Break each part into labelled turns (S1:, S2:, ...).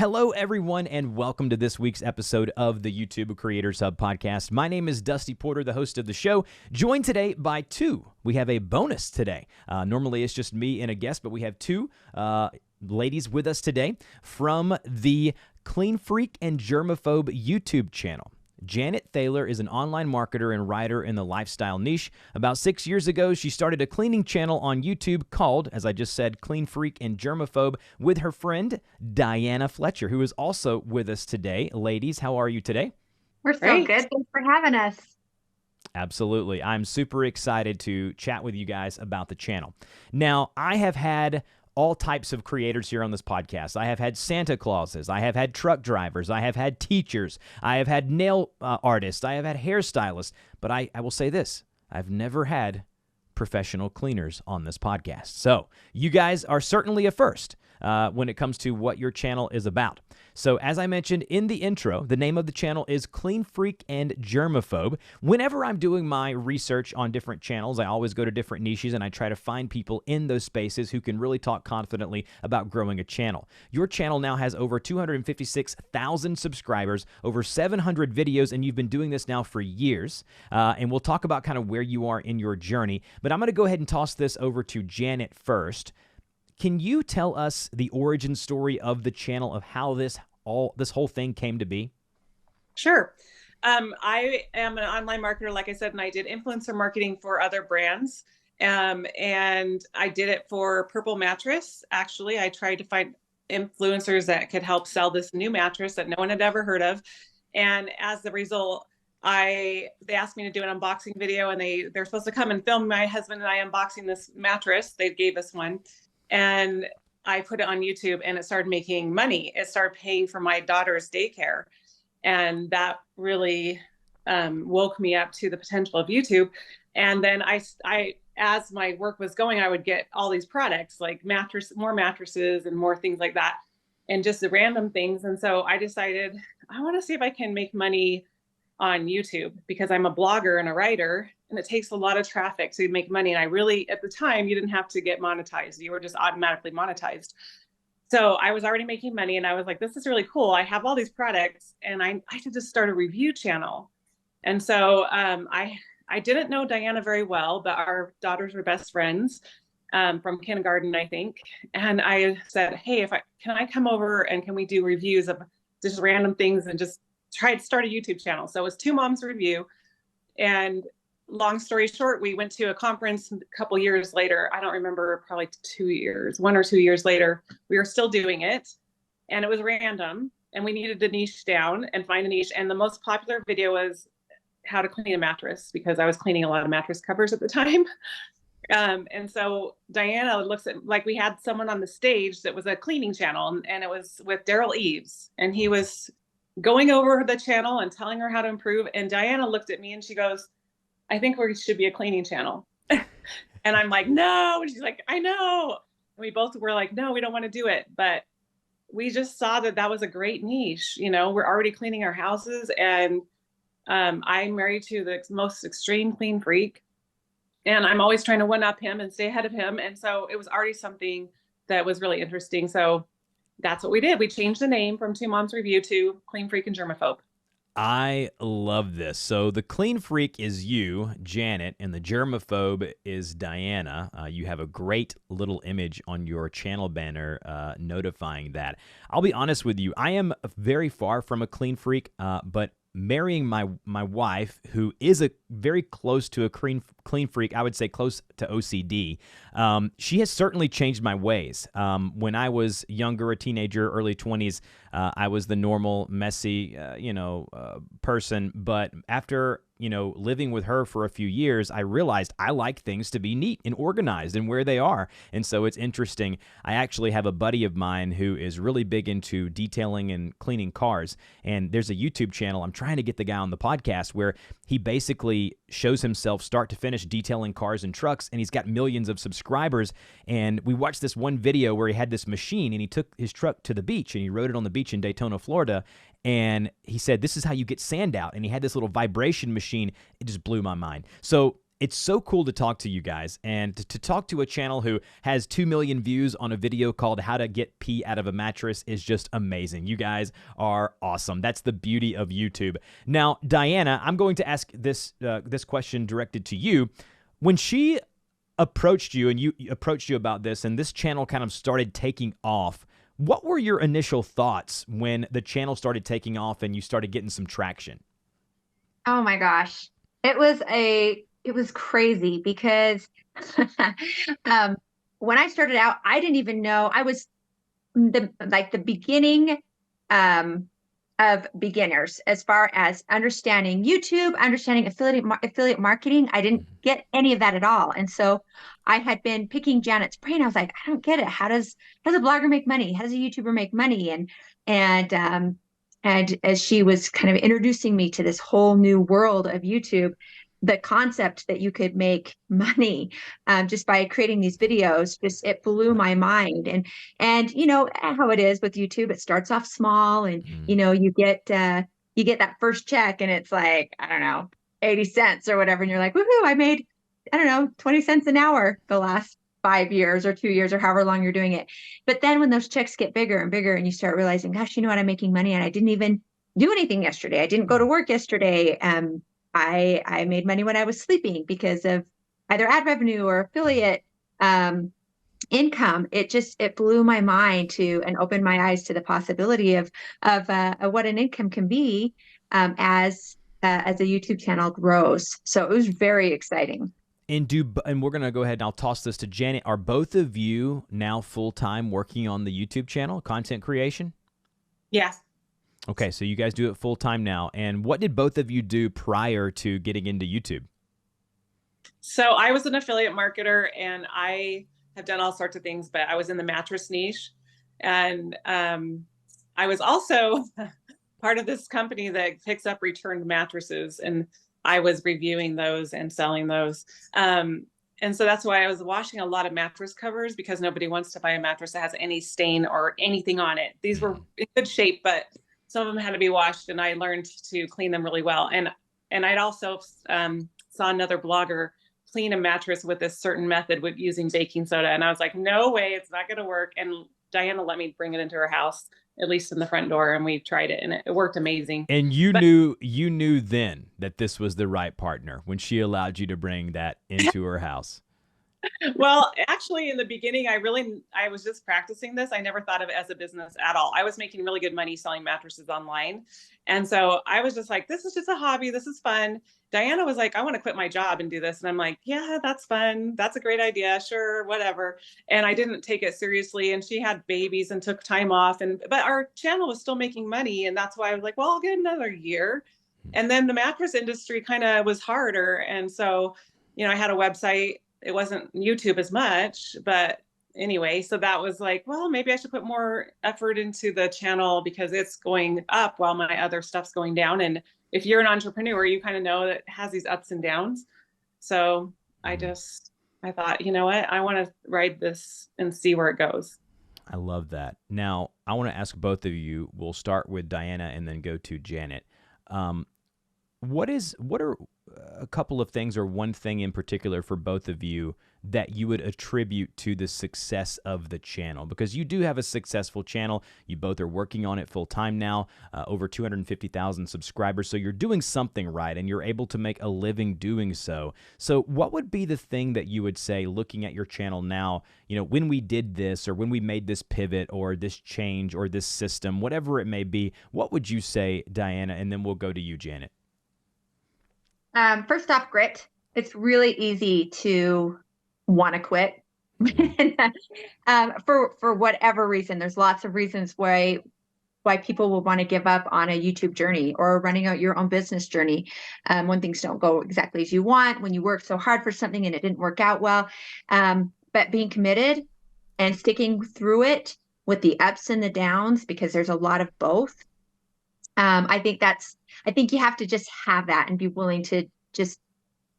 S1: Hello, everyone, and welcome to this week's episode of the YouTube Creators Hub podcast. My name is Dusty Porter, the host of the show, joined today by two. We have a bonus today. Normally, it's just me and a guest, but we have two ladies with us today from the Clean Freak and Germaphobe YouTube channel. Janet Thaeler is an online marketer and writer in the lifestyle niche. About 6 years ago, she started a cleaning channel on YouTube called, as I just said, Clean Freak and Germaphobe, with her friend Diana Fletcher, who is also with us today. Ladies, how are you today?
S2: We're so good. Thanks for having us.
S1: Absolutely. I'm super excited to chat with you guys about the channel. Now, I have had all types of creators here on this podcast. I have had Santa Clauses. I have had truck drivers. I have had teachers. I have had nail artists. I have had hairstylists. But I will say this. I've never had professional cleaners on this podcast. So you guys are certainly a first when it comes to what your channel is about. So as I mentioned in the intro, the name of the channel is Clean Freak and Germaphobe. Whenever I'm doing my research on different channels, I always go to different niches and I try to find people in those spaces who can really talk confidently about growing a channel. Your channel now has over 256,000 subscribers, over 700 videos, and you've been doing this now for years. And we'll talk about kind of where you are in your journey. But I'm going to go ahead and toss this over to Janet first. Can you tell us the origin story of the channel, of how this whole thing came to be?
S3: Sure. I am an online marketer, like I said, and I did influencer marketing for other brands. And I did it for Purple Mattress. Actually, I tried to find influencers that could help sell this new mattress that no one had ever heard of. And as the result, they asked me to do an unboxing video, and they're supposed to come and film my husband and I unboxing this mattress. They gave us one. And I put it on YouTube and it started making money. It started paying for my daughter's daycare. And that really woke me up to the potential of YouTube. And then I, as my work was going, I would get all these products like more mattresses and more things like that, and just the random things. And so I decided I want to see if I can make money on YouTube, because I'm a blogger and a writer, and it takes a lot of traffic to make money. And I really, at the time, you didn't have to get monetized. You were just automatically monetized. So I was already making money, and I was like, this is really cool. I have all these products, and I should just start a review channel. And so I didn't know Diana very well, but our daughters were best friends from kindergarten, I think. And I said, hey, can I come over and can we do reviews of just random things and just try to start a YouTube channel? So it was Two Moms Review. And long story short, we went to a conference a couple years later. I don't remember, probably 1 or 2 years later, we were still doing it. And it was random. And we needed to niche down and find a niche. And the most popular video was how to clean a mattress, because I was cleaning a lot of mattress covers at the time. And so Diana looks at, like, we had someone on the stage that was a cleaning channel, and it was with Daryl Eves. And he was going over the channel and telling her how to improve. And Diana looked at me and she goes, I think we should be a cleaning channel. And I'm like, no. And she's like, I know. And we both were like, no, we don't want to do it. But we just saw that that was a great niche. You know, we're already cleaning our houses, and I'm married to the most extreme clean freak, and I'm always trying to one up him and stay ahead of him. And so it was already something that was really interesting. So that's what we did. We changed the name from Two Moms Review to Clean Freak and Germaphobe.
S1: I love this. So the Clean Freak is you, Janet, and the Germaphobe is Diana. You have a great little image on your channel banner notifying that. I'll be honest with you, I am very far from a clean freak, but marrying my wife, who is a very close to a clean freak, I would say close to OCD, she has certainly changed my ways. When I was younger, a teenager, early 20s, I was the normal, messy, person. But after living with her for a few years, I realized I like things to be neat and organized and where they are. And so it's interesting. I actually have a buddy of mine who is really big into detailing and cleaning cars. And there's a YouTube channel. I'm trying to get the guy on the podcast where he basically shows himself start to finish detailing cars and trucks. And he's got millions of subscribers. And we watched this one video where he had this machine and he took his truck to the beach and he rode it on the beach in Daytona, Florida. And he said, this is how you get sand out. And he had this little vibration machine. It just blew my mind. So It's so cool to talk to you guys and to talk to a channel who has 2 million views on a video called How to Get Pee Out of a Mattress is just amazing. You guys are awesome. That's the beauty of YouTube. Now, Diana, I'm going to ask this question directed to you. When she approached you and you approached you about this and this channel kind of started taking off, what were your initial thoughts when the channel started taking off and you started getting some traction?
S2: Oh my gosh. It was crazy because when I started out, I didn't even know. I was the beginning of beginners as far as understanding YouTube, understanding affiliate marketing. I didn't get any of that at all. And so I had been picking Janet's brain. I was like, I don't get it. How does a blogger make money? How does a YouTuber make money? And as she was kind of introducing me to this whole new world of YouTube, the concept that you could make money just by creating these videos, just it blew my mind. And you know how it is with YouTube, it starts off small, and you know you get that first check, and it's like, I don't know, 80 cents or whatever, and you're like, woohoo! I made, I don't know, 20 cents an hour the last 5 years or 2 years or however long you're doing it. But then when those checks get bigger and bigger, and you start realizing, gosh, you know what, I'm making money, and I didn't even do anything yesterday. I didn't go to work yesterday. I made money when I was sleeping because of either ad revenue or affiliate income. It blew my mind and opened my eyes to the possibility of what an income can be as a YouTube channel grows. So it was very exciting.
S1: And we're going to go ahead and I'll toss this to Janet. Are both of you now full-time working on the YouTube channel, content creation?
S3: Yes.
S1: Okay, so you guys do it full-time now. And what did both of you do prior to getting into YouTube?
S3: So I was an affiliate marketer, and I have done all sorts of things, but I was in the mattress niche. And I was also part of this company that picks up returned mattresses, and I was reviewing those and selling those. And so that's why I was washing a lot of mattress covers, because nobody wants to buy a mattress that has any stain or anything on it. These were in good shape, but some of them had to be washed, and I learned to clean them really well. And I'd also saw another blogger clean a mattress with a certain method with using baking soda. And I was like, no way, it's not going to work. And Diana let me bring it into her house, at least in the front door, and we tried it, and it worked amazing.
S1: And you knew then that this was the right partner when she allowed you to bring that into her house.
S3: Well, actually, in the beginning, I was just practicing this. I never thought of it as a business at all. I was making really good money selling mattresses online. And so I was just like, this is just a hobby. This is fun. Diana was like, I want to quit my job and do this. And I'm like, yeah, that's fun. That's a great idea. Sure, whatever. And I didn't take it seriously. And she had babies and took time off. But our channel was still making money. And that's why I was like, well, I'll get another year. And then the mattress industry kind of was harder. And so, you know, I had a website. It wasn't YouTube as much, but anyway, so that was like, well, maybe I should put more effort into the channel because it's going up while my other stuff's going down. And if you're an entrepreneur, you kind of know that it has these ups and downs. So I thought, you know what, I want to ride this and see where it goes.
S1: I love that. Now, I want to ask both of you, we'll start with Diana and then go to Janet. What are a couple of things or one thing in particular for both of you that you would attribute to the success of the channel? Because you do have a successful channel. You both are working on it full time now, over 250,000 subscribers. So you're doing something right and you're able to make a living doing so. So what would be the thing that you would say looking at your channel now, you know, when we did this or when we made this pivot or this change or this system, whatever it may be, what would you say, Diana? And then we'll go to you, Janet.
S2: First off, grit. It's really easy to want to quit for whatever reason. There's lots of reasons why people will want to give up on a YouTube journey or running out your own business journey when things don't go exactly as you want, when you work so hard for something and it didn't work out well. But being committed and sticking through it with the ups and the downs, because there's a lot of both. I think you have to just have that and be willing to just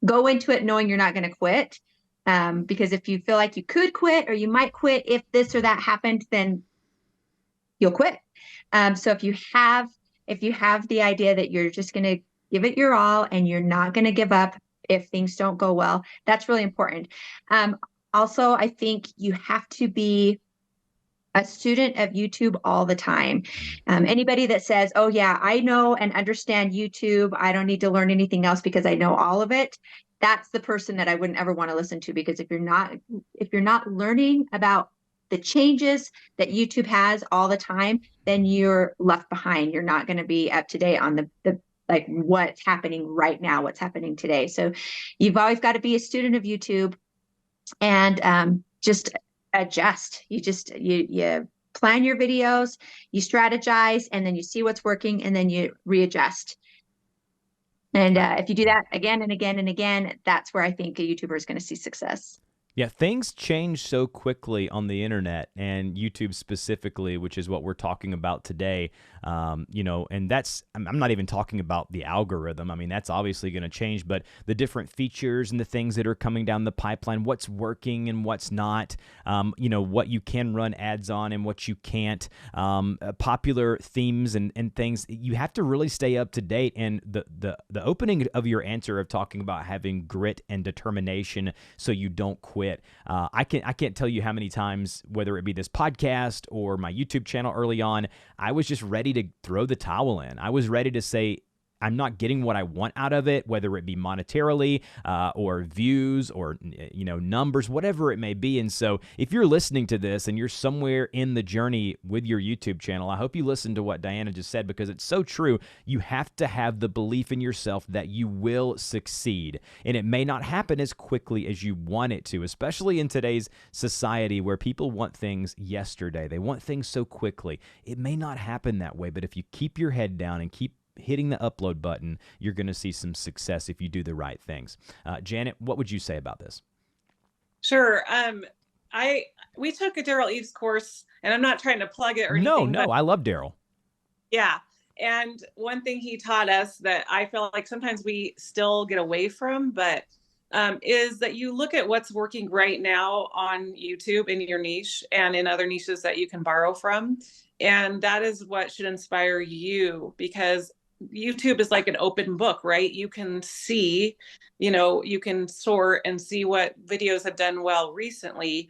S2: go into it knowing you're not going to quit. Because if you feel like you could quit or you might quit if this or that happened, then you'll quit. So if you have the idea that you're just going to give it your all and you're not going to give up, if things don't go well. That's really important. Also, I think you have to be a student of YouTube all the time. Anybody that says, oh yeah, I know and understand YouTube, I don't need to learn anything else because I know all of it, that's the person that I wouldn't ever want to listen to, because if you're not learning about the changes that YouTube has all the time, then you're left behind. You're not going to be up to date on the like what's happening right now, what's happening today. So you've always got to be a student of YouTube, and just adjust. You plan your videos, you strategize, and then you see what's working, and then you readjust. And if you do that again and again and again, that's where I think a YouTuber is going to see success.
S1: Yeah, things change so quickly on the internet, and YouTube specifically, which is what we're talking about today. You know, and that's, I'm not even talking about the algorithm. I mean, that's obviously going to change, but the different features and the things that are coming down the pipeline, what's working and what's not, you know, what you can run ads on and what you can't, popular themes and things. You have to really stay up to date. And the opening of your answer of talking about having grit and determination so you don't quit. I can't tell you how many times, whether it be this podcast or my YouTube channel early on, I was just ready to throw the towel in. I was ready to say, I'm not getting what I want out of it, whether it be monetarily or views or, you know, numbers, whatever it may be. And so if you're listening to this and you're somewhere in the journey with your YouTube channel, I hope you listen to what Diana just said, because it's so true. You have to have the belief in yourself that you will succeed. And it may not happen as quickly as you want it to, especially in today's society where people want things yesterday. They want things so quickly. It may not happen that way, but if you keep your head down and keep hitting the upload button, you're going to see some success if you do the right things. Janet, what would you say about this?
S3: Sure. We took a Daryl Eves course, and I'm not trying to plug it or anything.
S1: No, I love Daryl.
S3: Yeah. And one thing he taught us that I feel like sometimes we still get away from, but is that you look at what's working right now on YouTube in your niche and in other niches that you can borrow from. And that is what should inspire you, because YouTube is like an open book, right? You can see, you know, you can sort and see what videos have done well recently.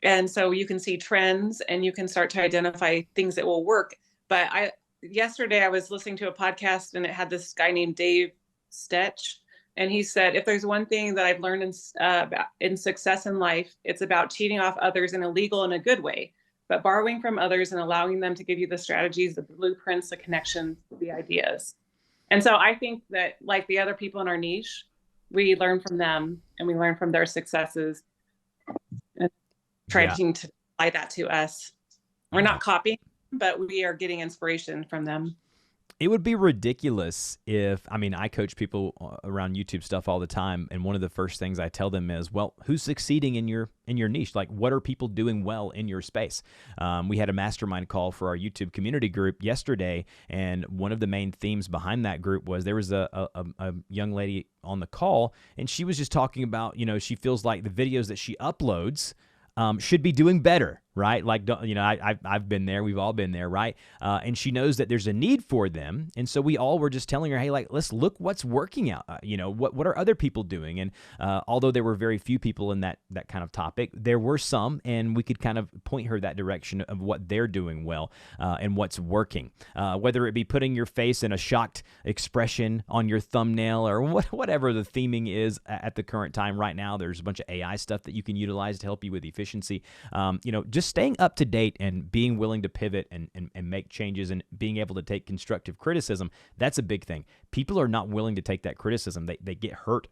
S3: And so you can see trends and you can start to identify things that will work. But yesterday I was listening to a podcast, and it had this guy named Dave Stetch. And he said, if there's one thing that I've learned in success in life, it's about cheating off others in a legal and a good way, but borrowing from others and allowing them to give you the strategies, the blueprints, the connections, the ideas. And so I think that, like the other people in our niche, we learn from them and we learn from their successes and trying to apply that to us. We're not copying, but we are getting inspiration from them.
S1: It would be ridiculous if, I mean, I coach people around YouTube stuff all the time, and one of the first things I tell them is, well, who's succeeding in your niche? Like, what are people doing well in your space? We had a mastermind call for our YouTube community group yesterday, and one of the main themes behind that group was there was a young lady on the call, and she was just talking about, you know, she feels like the videos that she uploads should be doing better, right? Like, you know, I've been there. We've all been there, right? And she knows that there's a need for them. And so we all were just telling her, hey, like, let's look what's working out. You know, what are other people doing? And although there were very few people in that kind of topic, there were some, and we could kind of point her that direction of what they're doing well and what's working. Whether it be putting your face in a shocked expression on your thumbnail or whatever the theming is at the current time right now. There's a bunch of AI stuff that you can utilize to help you with efficiency. You know, just staying up to date and being willing to pivot and make changes and being able to take constructive criticism, that's a big thing. People are not willing to take that criticism. They get hurt.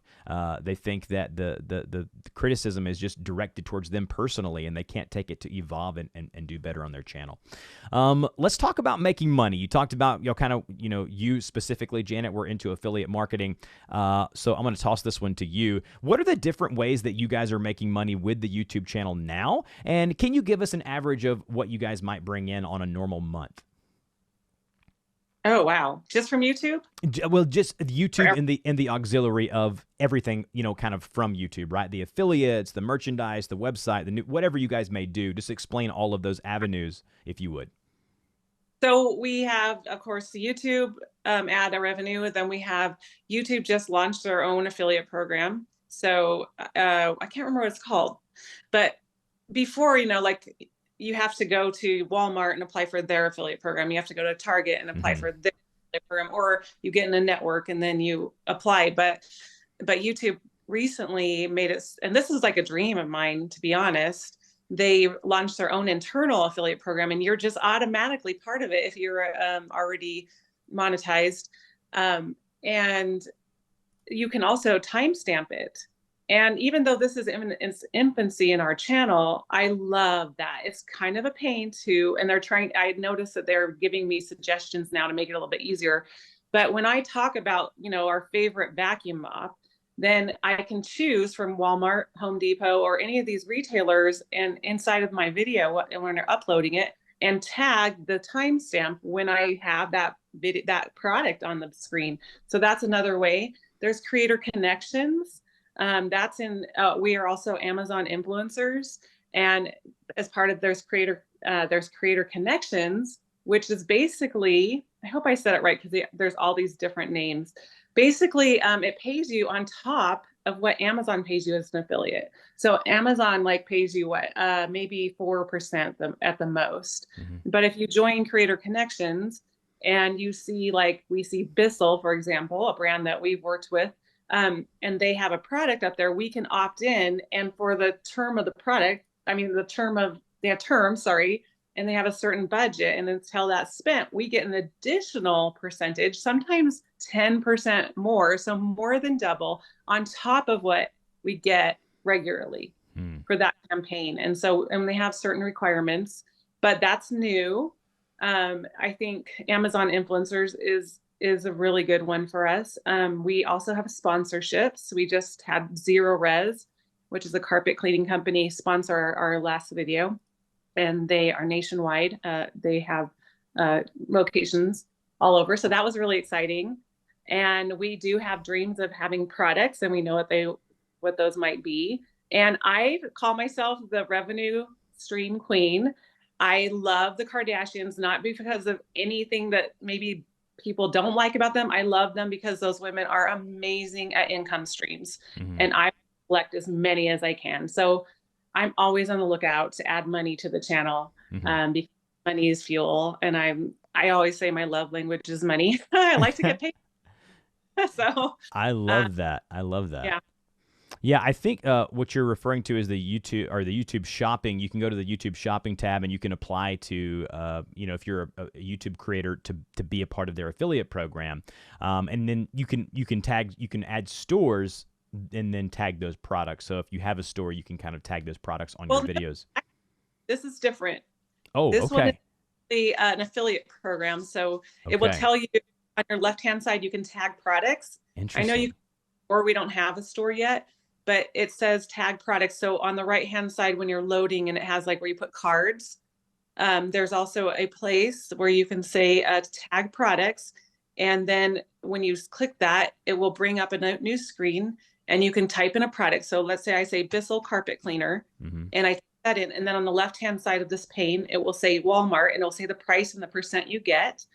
S1: They think that the criticism is just directed towards them personally, and they can't take it to evolve and do better on their channel. Let's talk about making money. You talked about, you specifically, Janet, were into affiliate marketing. So I'm going to toss this one to you. What are the different ways that you guys are making money with the YouTube channel now? And can you give us an average of what you guys might bring in on a normal month?
S3: Oh, wow. Just from YouTube?
S1: Well, just YouTube and the auxiliary of everything, kind of from YouTube, right? The affiliates, the merchandise, the website, whatever you guys may do. Just explain all of those avenues, if you would.
S3: So we have, of course, the YouTube ad revenue. Then we have YouTube just launched their own affiliate program. So I can't remember what it's called, but before, like you have to go to Walmart and apply for their affiliate program. You have to go to Target and apply for their affiliate program, or you get in a network and then you apply. But YouTube recently made it, and this is like a dream of mine, to be honest. They launched their own internal affiliate program, and you're just automatically part of it if you're already monetized. And you can also timestamp it. And even though this is in its infancy in our channel, I love that. It's kind of a pain too. And I noticed that they're giving me suggestions now to make it a little bit easier. But when I talk about, our favorite vacuum mop, then I can choose from Walmart, Home Depot, or any of these retailers, and inside of my video, when they're uploading it, and tag the timestamp when I have that product on the screen. So that's another way. There's creator connections. We are also Amazon influencers, and as part of there's creator connections, which is basically, I hope I said it right, because there's all these different names. Basically, it pays you on top of what Amazon pays you as an affiliate. So Amazon pays you what, maybe 4% at the most. But if you join creator connections and you see, we see Bissell, for example, a brand that we've worked with, and they have a product up there, we can opt in, and for the term of the product, and they have a certain budget, and until that's spent, we get an additional percentage, sometimes 10% more, so more than double on top of what we get regularly for that campaign. And they have certain requirements, but that's new. I think Amazon influencers is a really good one for us. We also have sponsorships. We just had Zero Res, which is a carpet cleaning company, sponsor our last video, and they are nationwide. They have locations all over. So that was really exciting. And we do have dreams of having products, and we know what those might be. And I call myself the revenue stream queen. I love the Kardashians, not because of anything that maybe people don't like about them. I love them because those women are amazing at income streams, and I collect as many as I can. So I'm always on the lookout to add money to the channel, because money is fuel. And I always say my love language is money. I like to get paid. So
S1: I love that. I love that.
S3: Yeah.
S1: Yeah, I think what you're referring to is the YouTube shopping. You can go to the YouTube shopping tab, and you can apply to, if you're a YouTube creator, to be a part of their affiliate program. And then you can add stores and then tag those products. So if you have a store, you can kind of tag those products on your videos.
S3: This is different.
S1: Oh,
S3: this one
S1: okay.
S3: is an affiliate program. So it will tell you on your left-hand side, you can tag products.
S1: Interesting.
S3: I know or we don't have a store yet, but it says tag products. So on the right-hand side, when you're loading, and it has where you put cards, there's also a place where you can say tag products. And then when you click that, it will bring up a new screen, and you can type in a product. So let's say I say Bissell carpet cleaner, and I type that in, and then on the left-hand side of this pane, it will say Walmart, and it'll say the price and the percent you get.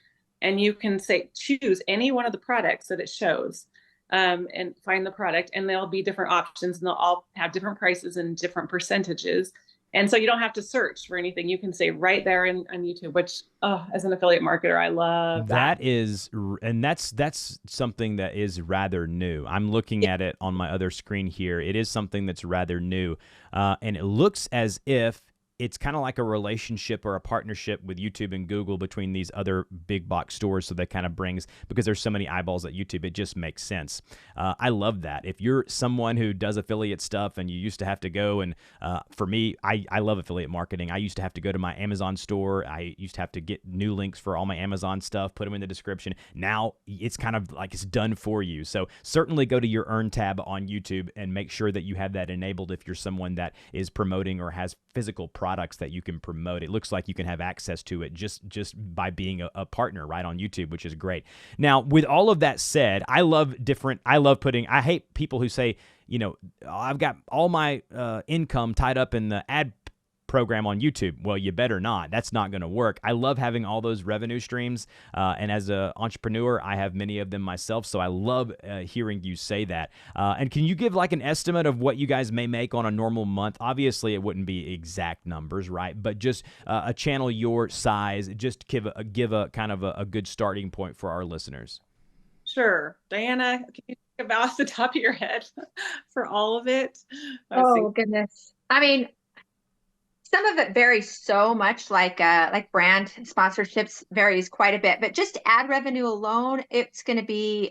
S3: And you can choose any one of the products that it shows, and find the product, and there'll be different options, and they'll all have different prices and different percentages. And so you don't have to search for anything. You can say right there on YouTube, which, as an affiliate marketer, I love that.
S1: That's something that is rather new. I'm looking at it on my other screen here. It is something that's rather new. And it looks as if it's kind of like a relationship or a partnership with YouTube and Google between these other big box stores. So that kind of brings, because there's so many eyeballs at YouTube, it just makes sense. I love that. If you're someone who does affiliate stuff and you used to have to go and, for me, I love affiliate marketing. I used to have to go to my Amazon store. I used to have to get new links for all my Amazon stuff, put them in the description. Now it's kind of like it's done for you. So certainly go to your Earn tab on YouTube and make sure that you have that enabled if you're someone that is promoting or has physical products that you can promote. It looks like you can have access to it just by being a partner right on YouTube, which is great. Now, with all of that said, I hate people who say, I've got all my income tied up in the ad program on YouTube. Well, you better not. That's not going to work. I love having all those revenue streams. And as an entrepreneur, I have many of them myself. So I love hearing you say that. And can you give like an estimate of what you guys may make on a normal month? Obviously, it wouldn't be exact numbers, right? But just a channel your size, just give a kind of a good starting point for our listeners.
S3: Sure. Diana, can you think about the top of your head for all of it?
S2: Oh, goodness. I mean, some of it varies so much, like brand sponsorships varies quite a bit, but just ad revenue alone, it's going to be,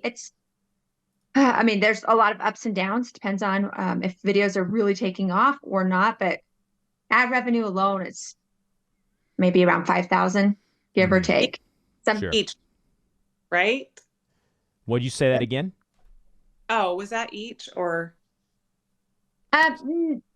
S2: I mean, there's a lot of ups and downs. Depends on if videos are really taking off or not, but ad revenue alone is maybe around 5,000, give or take.
S1: Sure.
S3: Each, right?
S1: Would you say that again?
S3: Oh, was that each or?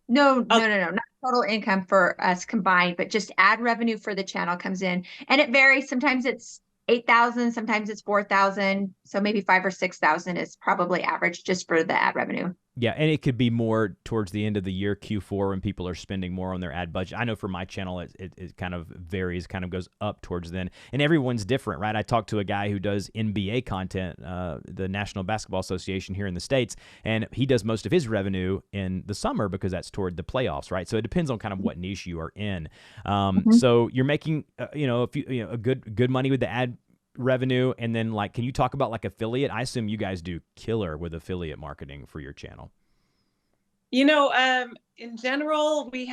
S2: No, not total income for us combined, but just ad revenue for the channel comes in, and it varies. Sometimes it's 8,000, sometimes it's 4,000. So maybe 5,000 or 6,000 is probably average just for the ad revenue.
S1: Yeah, and it could be more towards the end of the year, Q4, when people are spending more on their ad budget. I know for my channel, it kind of varies, kind of goes up towards then. And everyone's different, right? I talked to a guy who does NBA content, the National Basketball Association here in the States, and he does most of his revenue in the summer because that's toward the playoffs, right? So it depends on kind of what niche you are in. So you're making, a good money with the ad revenue, and then like, can you talk about like affiliate? I assume you guys do killer with affiliate marketing for your channel.
S3: In general, we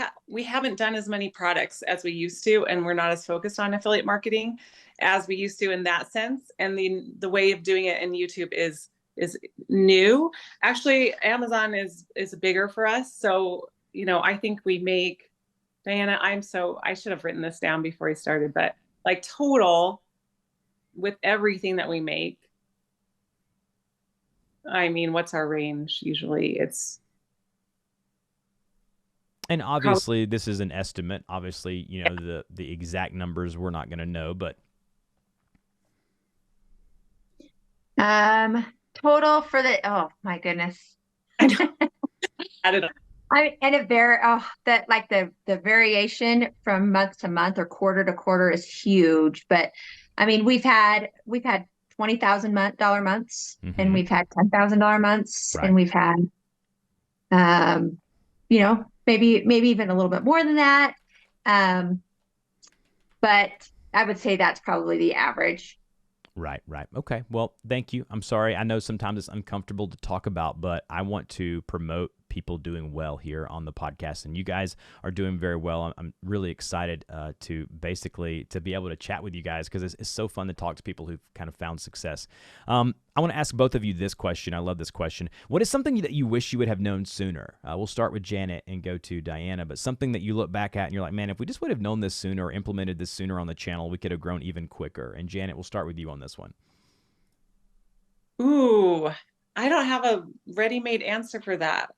S3: haven't done as many products as we used to, and we're not as focused on affiliate marketing as we used to in that sense. And the way of doing it in YouTube is new. Actually, Amazon is bigger for us. So, I think we make, Diana, I should have written this down before I started, but like total with everything that we make, I mean, what's our range? Usually
S1: and obviously this is an estimate. Obviously, the exact numbers we're not going to know, but
S2: total for oh my goodness.
S3: I don't know.
S2: And it the variation from month to month or quarter to quarter is huge. But I mean, we've had $20,000 months, and we've had $10,000 months,
S1: right.
S2: And we've had, maybe even a little bit more than that. But I would say that's probably the average.
S1: Right. Okay. Well, thank you. I'm sorry. I know sometimes it's uncomfortable to talk about, but I want to promote people doing well here on the podcast, and you guys are doing very well. I'm really excited to be able to chat with you guys, because it's so fun to talk to people who've kind of found success. I want to ask both of you this question. I love this question. What is something that you wish you would have known sooner? We'll start with Janet and go to Diana, but something that you look back at and you're like, man, if we just would have known this sooner or implemented this sooner on the channel, we could have grown even quicker. And Janet, we'll start with you on this one.
S3: Ooh, I don't have a ready-made answer for that.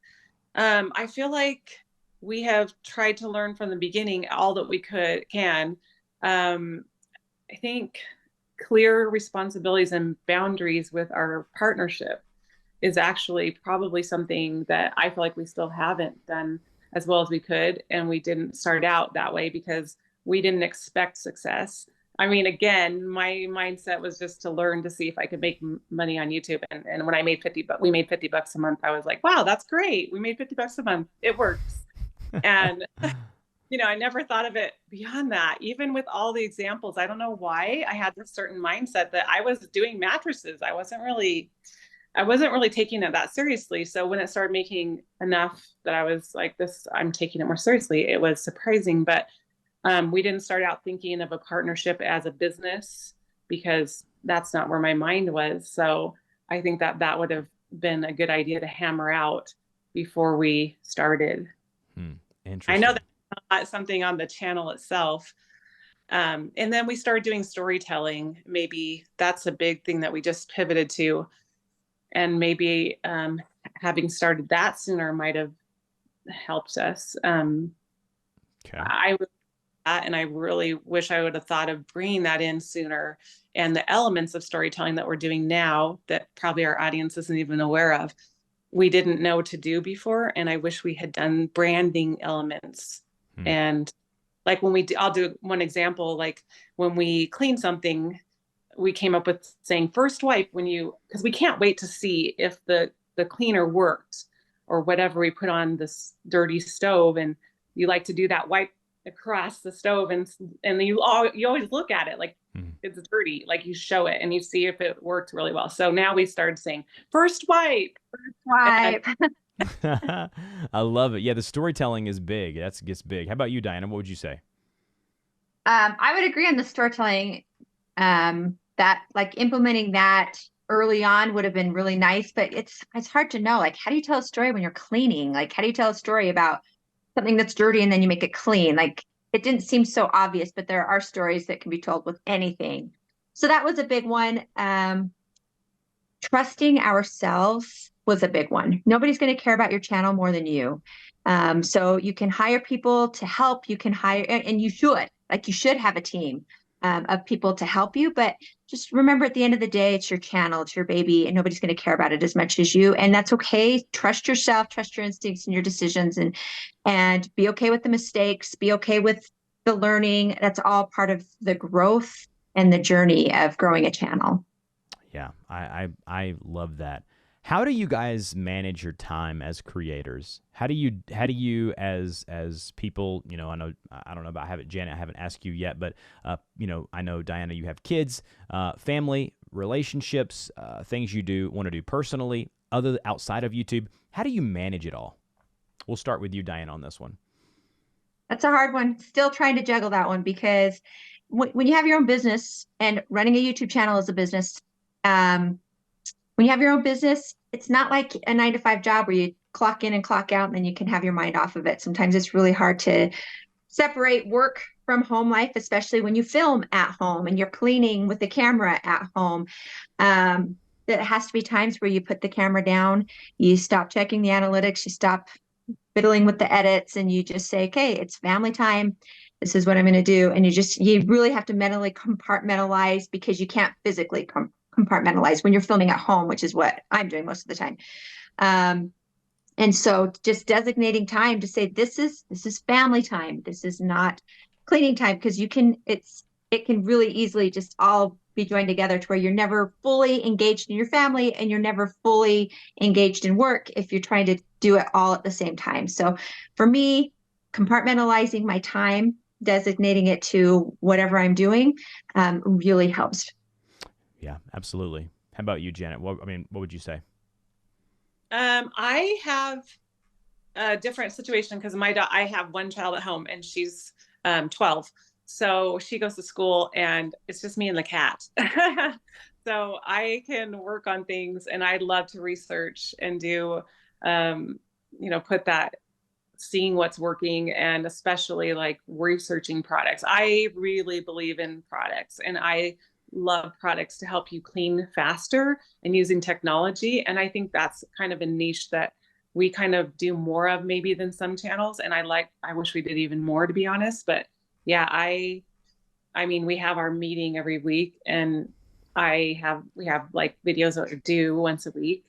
S3: I feel like we have tried to learn from the beginning all that we can. I think clear responsibilities and boundaries with our partnership is actually probably something that I feel like we still haven't done as well as we could. And we didn't start out that way because we didn't expect success. I mean, again, my mindset was just to learn to see if I could make money on YouTube. And when I made we made $50 a month, I was like, wow, that's great. We made $50 a month. It works. And, I never thought of it beyond that. Even with all the examples, I don't know why I had this certain mindset that I was doing mattresses. I wasn't really taking it that seriously. So when it started making enough that I was like, I'm taking it more seriously, it was surprising. But we didn't start out thinking of a partnership as a business because that's not where my mind was. So I think that would have been a good idea to hammer out before we started.
S1: Interesting.
S3: I know that's not something on the channel itself. And then we started doing storytelling. Maybe that's a big thing that we just pivoted to. And maybe having started that sooner might have helped us.
S1: Okay.
S3: And I really wish I would have thought of bringing that in sooner. And the elements of storytelling that we're doing now that probably our audience isn't even aware of, we didn't know to do before. And I wish we had done branding elements and like when I'll do one example, like when we clean something, we came up with saying first wipe because we can't wait to see if the cleaner worked or whatever we put on this dirty stove. And you like to do that wipe across the stove, and you always look at it like it's dirty, like you show it and you see if it worked really well. So now we started saying first wipe.
S2: Wipe.
S1: I love it. Yeah, the storytelling is big. Gets big. How about you, Diana? What would you say?
S2: I would agree on the storytelling. That like implementing that early on would have been really nice, but it's hard to know. Like, how do you tell a story when you're cleaning? Like, how do you tell a story about something that's dirty and then you make it clean? Like, it didn't seem so obvious, but there are stories that can be told with anything. So that was a big one. Trusting ourselves was a big one. Nobody's going to care about your channel more than you. So you can hire people to help. You can hire, and you should have a team of people to help you. But just remember, at the end of the day, it's your channel, it's your baby, and nobody's going to care about it as much as you. And that's okay. Trust yourself, trust your instincts and your decisions, and be okay with the mistakes. Be okay with the learning. That's all part of the growth and the journey of growing a channel.
S1: Yeah, I love that. How do you guys manage your time as creators? How do you as people, I know, I don't know about Janet, I haven't asked you yet, but I know, Diana, you have kids, family, relationships, things you want to do personally, outside of YouTube. How do you manage it all? We'll start with you, Diana, on this one.
S2: That's a hard one. Still trying to juggle that one, because when you have your own business, and running a YouTube channel is a business, when you have your own business, it's not like a 9-to-5 job where you clock in and clock out and then you can have your mind off of it. Sometimes it's really hard to separate work from home life, especially when you film at home and you're cleaning with the camera at home. There has to be times where you put the camera down, you stop checking the analytics, you stop fiddling with the edits, and you just say, okay, it's family time. This is what I'm going to do. And you really have to mentally compartmentalize, because you can't physically compartmentalize when you're filming at home, which is what I'm doing most of the time. And so just designating time to say, this is family time. This is not cleaning time, because it can really easily just all be joined together to where you're never fully engaged in your family and you're never fully engaged in work if you're trying to do it all at the same time. So for me, compartmentalizing my time, designating it to whatever I'm doing, really helps.
S1: Yeah, absolutely. How about you, Janet? What would you say?
S3: I have a different situation because I have one child at home, and she's 12. So she goes to school and it's just me and the cat. So I can work on things, and I love to research and do, seeing what's working, and especially like researching products. I really believe in products, and I love products to help you clean faster and using technology. And I think that's kind of a niche that we kind of do more of maybe than some channels. And I wish we did even more, to be honest. But yeah, I mean, we have our meeting every week, and we have like videos that are due once a week,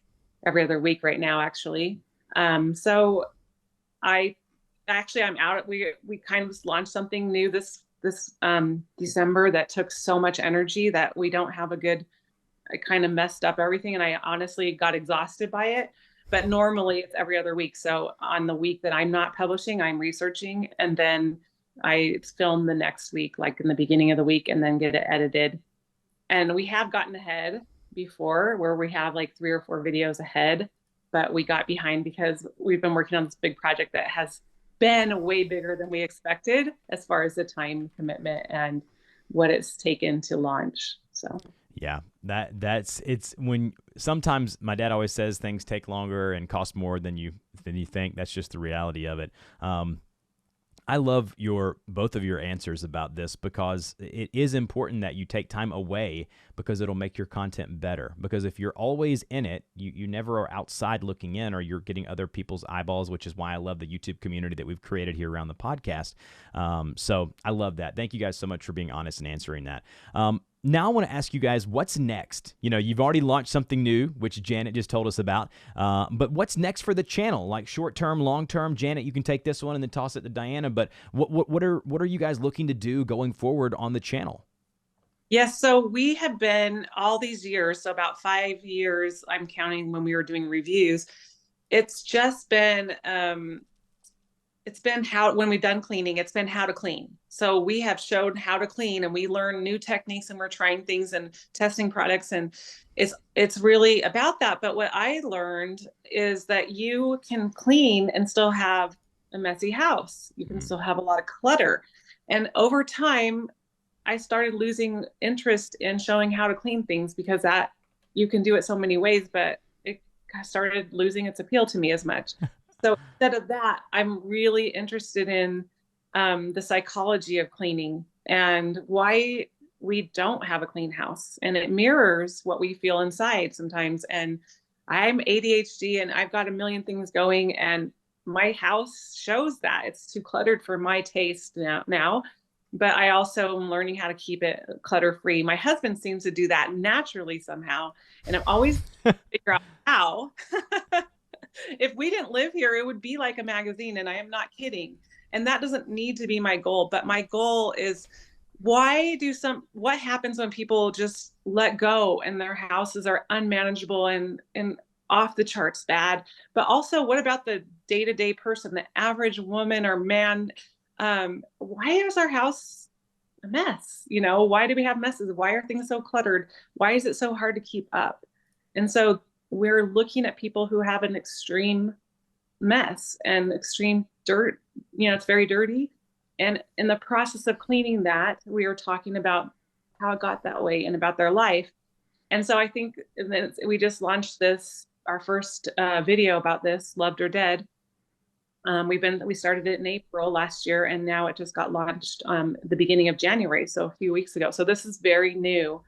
S3: every other week right now, actually. So I'm out. We kind of launched something new this December that took so much energy that we don't have I kind of messed up everything, and I honestly got exhausted by it. But normally it's every other week. So on the week that I'm not publishing, I'm researching, and then I film the next week, like in the beginning of the week, and then get it edited. And we have gotten ahead before, where we have like 3 or 4 videos ahead, but we got behind because we've been working on this big project that has been way bigger than we expected as far as the time commitment and what it's taken to launch. So
S1: yeah, it's when sometimes my dad always says things take longer and cost more than you think. That's just the reality of it. I love both of your answers about this, because it is important that you take time away, because it'll make your content better. Because if you're always in it, you never are outside looking in, or you're getting other people's eyeballs, which is why I love the YouTube community that we've created here around the podcast. So I love that. Thank you guys so much for being honest and answering that. Now I want to ask you guys, what's next? You know, you've already launched something new, which Janet just told us about. But what's next for the channel? Like short term, long term? Janet, you can take this one and then toss it to Diana. But what are you guys looking to do going forward on the channel?
S3: Yes, so we have been all these years, so about 5 years, I'm counting when we were doing reviews. It's just been it's been how, when we've done cleaning, it's been how to clean. So we have showed how to clean, and we learn new techniques, and we're trying things and testing products, and it's really about that. But what I learned is that you can clean and still have a messy house. You can still have a lot of clutter. And over time, I started losing interest in showing how to clean things, because that you can do it so many ways, but it started losing its appeal to me as much. So instead of that, I'm really interested in the psychology of cleaning and why we don't have a clean house. And it mirrors what we feel inside sometimes. And I'm ADHD and I've got a million things going, and my house shows that it's too cluttered for my taste now. But I also am learning how to keep it clutter free. My husband seems to do that naturally somehow. And I'm always figure out how. If we didn't live here, it would be like a magazine, and I am not kidding. And that doesn't need to be my goal, but my goal is, what happens when people just let go and their houses are unmanageable and off the charts bad? But also, what about the day-to-day person, the average woman or man? Why is our house a mess? You know, why do we have messes? Why are things so cluttered? Why is it so hard to keep up? And so we're looking at people who have an extreme mess and extreme dirt. You know, it's very dirty. And in the process of cleaning that, we are talking about how it got that way and about their life. And so I think we just launched our first video about this, Loved or Dead. We started it in April last year, and now it just got launched the beginning of January, so a few weeks ago. So this is very new.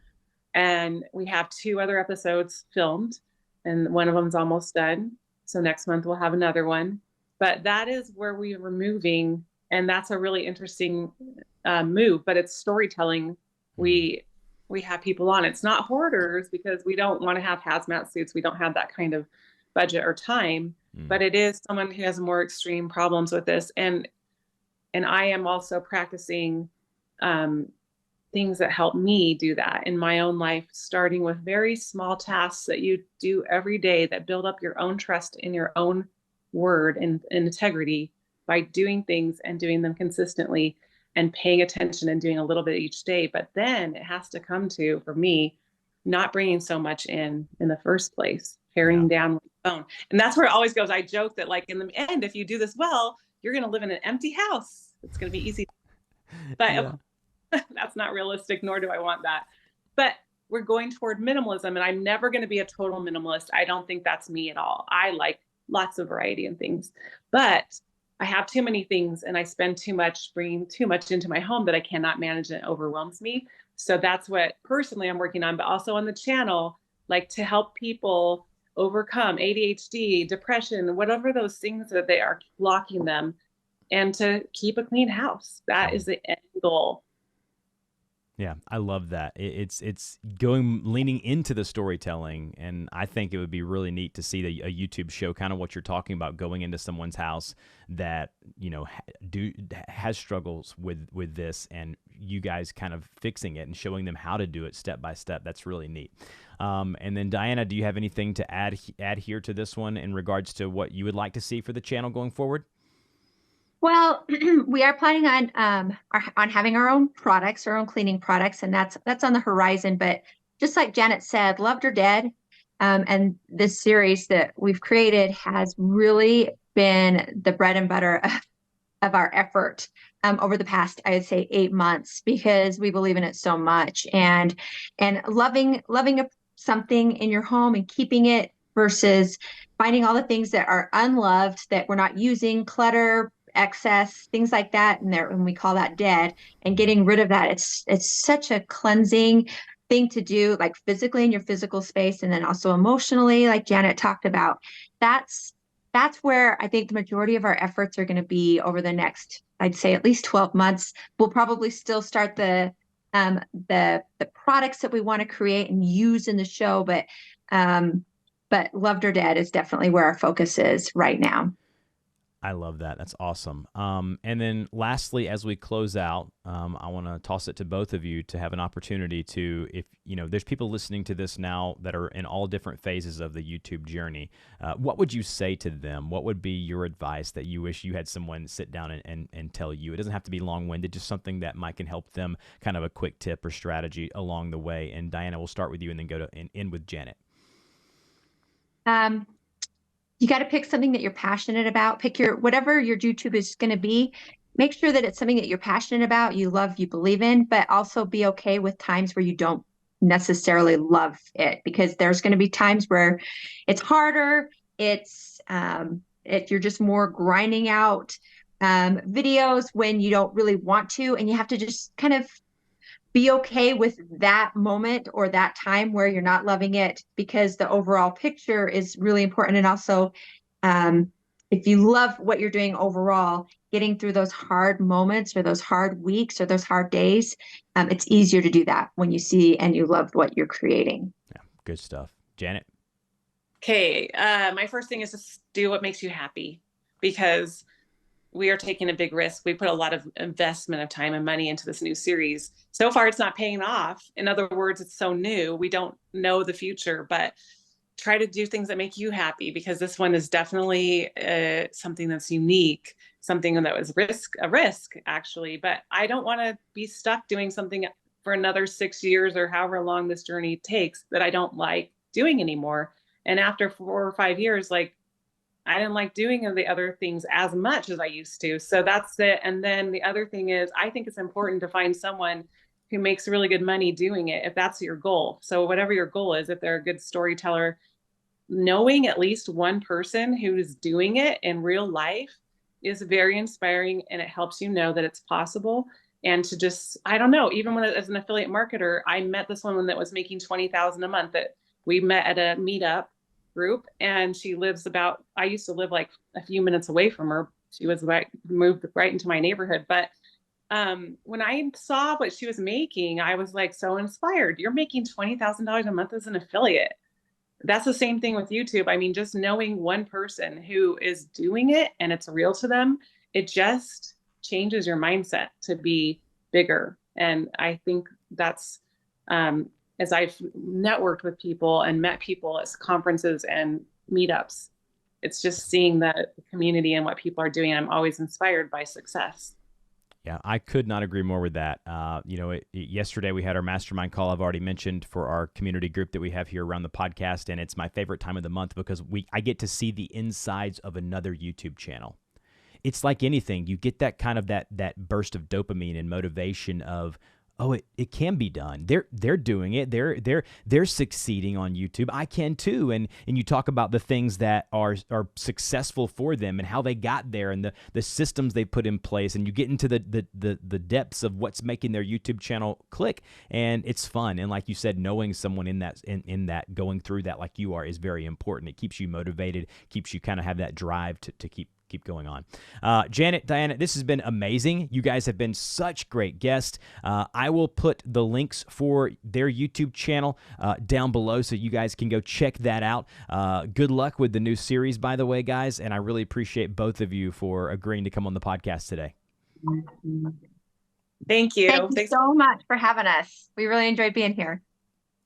S3: And we have 2 other episodes filmed, and one of them's almost done. So next month we'll have another one. But that is where we were moving, and that's a really interesting move. But it's storytelling. We have people on. It's not hoarders, because we don't want to have hazmat suits. We don't have that kind of budget or time. But it is someone who has more extreme problems with this, and I am also practicing things that help me do that in my own life, starting with very small tasks that you do every day that build up your own trust in your own word and integrity by doing things and doing them consistently and paying attention and doing a little bit each day. But then it has to come to, for me, not bringing so much in the first place, paring down with the phone. And that's where it always goes. I joke that, like, in the end, if you do this well, you're going to live in an empty house. It's going to be easy. But that's not realistic, nor do I want that. But we're going toward minimalism, and I'm never going to be a total minimalist. I don't think that's me at all. I like lots of variety in things, but I have too many things, and I spend too much bringing too much into my home that I cannot manage, and it overwhelms me. So that's what personally I'm working on, but also on the channel, like to help people overcome ADHD, depression, whatever those things that they are blocking them, and to keep a clean house. That is the end goal.
S1: Yeah, I love that. It's leaning into the storytelling, and I think it would be really neat to see a YouTube show, kind of what you're talking about, going into someone's house that, you know, has struggles with this, and you guys kind of fixing it and showing them how to do it step by step. That's really neat. And then Diana, do you have anything to add here to this one in regards to what you would like to see for the channel going forward?
S2: Well, we are planning on having our own products, our own cleaning products, and that's on the horizon. But just like Janet said, Loved or Dead, and this series that we've created has really been the bread and butter of our effort over the past, I would say, 8 months, because we believe in it so much, and loving something in your home and keeping it versus finding all the things that are unloved that we're not using, clutter, excess, things like that, and we call that dead, and getting rid of that. It's such a cleansing thing to do, like physically in your physical space, and then also emotionally, like Janet talked about. That's where I think the majority of our efforts are going to be over the next, I'd say, at least 12 months. We'll probably still start the the products that we want to create and use in the show, but Loved or Dead is definitely where our focus is right now.
S1: I love that. That's awesome. And then lastly, as we close out, I want to toss it to both of you to have an opportunity to, if you know, there's people listening to this now that are in all different phases of the YouTube journey. What would you say to them? What would be your advice that you wish you had someone sit down and tell you? It doesn't have to be long-winded, just something that might can help them, kind of a quick tip or strategy along the way. And Diana, we'll start with you and then go to and end with Janet.
S2: You got to pick something that you're passionate about. Pick whatever your YouTube is going to be. Make sure that it's something that you're passionate about, you love, you believe in, but also be okay with times where you don't necessarily love it, because there's going to be times where it's harder. You're just more grinding out videos when you don't really want to, and you have to just kind of be okay with that moment or that time where you're not loving it, because the overall picture is really important. And also, if you love what you're doing overall, getting through those hard moments or those hard weeks or those hard days, it's easier to do that when you see and you love what you're creating.
S1: Yeah, good stuff. Janet?
S3: Okay, my first thing is just do what makes you happy, because we are taking a big risk. We put a lot of investment of time and money into this new series. So far, it's not paying off. In other words, it's so new. We don't know the future, but try to do things that make you happy, because this one is definitely something that's unique, something that was a risk actually. But I don't want to be stuck doing something for another 6 years or however long this journey takes that I don't like doing anymore. And after 4 or 5 years, like, I didn't like doing the other things as much as I used to. So that's it. And then the other thing is, I think it's important to find someone who makes really good money doing it, if that's your goal. So whatever your goal is, if they're a good storyteller, knowing at least one person who is doing it in real life is very inspiring, and it helps you know that it's possible. And to just, I don't know, even when as an affiliate marketer, I met this woman that was making $20,000 a month, that we met at a meetup group, and she lives I used to live like a few minutes away from her. She was moved right into my neighborhood. But when I saw what she was making, I was like so inspired. You're making $20,000 a month as an affiliate. That's the same thing with YouTube. I mean, just knowing one person who is doing it and it's real to them, it just changes your mindset to be bigger. And I think that's, as I've networked with people and met people at conferences and meetups, it's just seeing the community and what people are doing. I'm always inspired by success.
S1: Yeah, I could not agree more with that. Yesterday we had our mastermind call, I've already mentioned, for our community group that we have here around the podcast, and it's my favorite time of the month because I get to see the insides of another YouTube channel. It's like anything. You get that kind of that burst of dopamine and motivation of, oh, it can be done. They're doing it. They're succeeding on YouTube. I can too. And you talk about the things that are successful for them and how they got there and the systems they put in place, and you get into the depths of what's making their YouTube channel click, and it's fun. And like you said, knowing someone in that going through that like you are is very important. It keeps you motivated, keeps you kind of have that drive to keep going on. Janet, Diana, this has been amazing. You guys have been such great guests. I will put the links for their YouTube channel down below so you guys can go check that out. Good luck with the new series, by the way, guys, and I really appreciate both of you for agreeing to come on the podcast today.
S3: Thank you.
S2: Thank you so much for having us. We really enjoyed being here.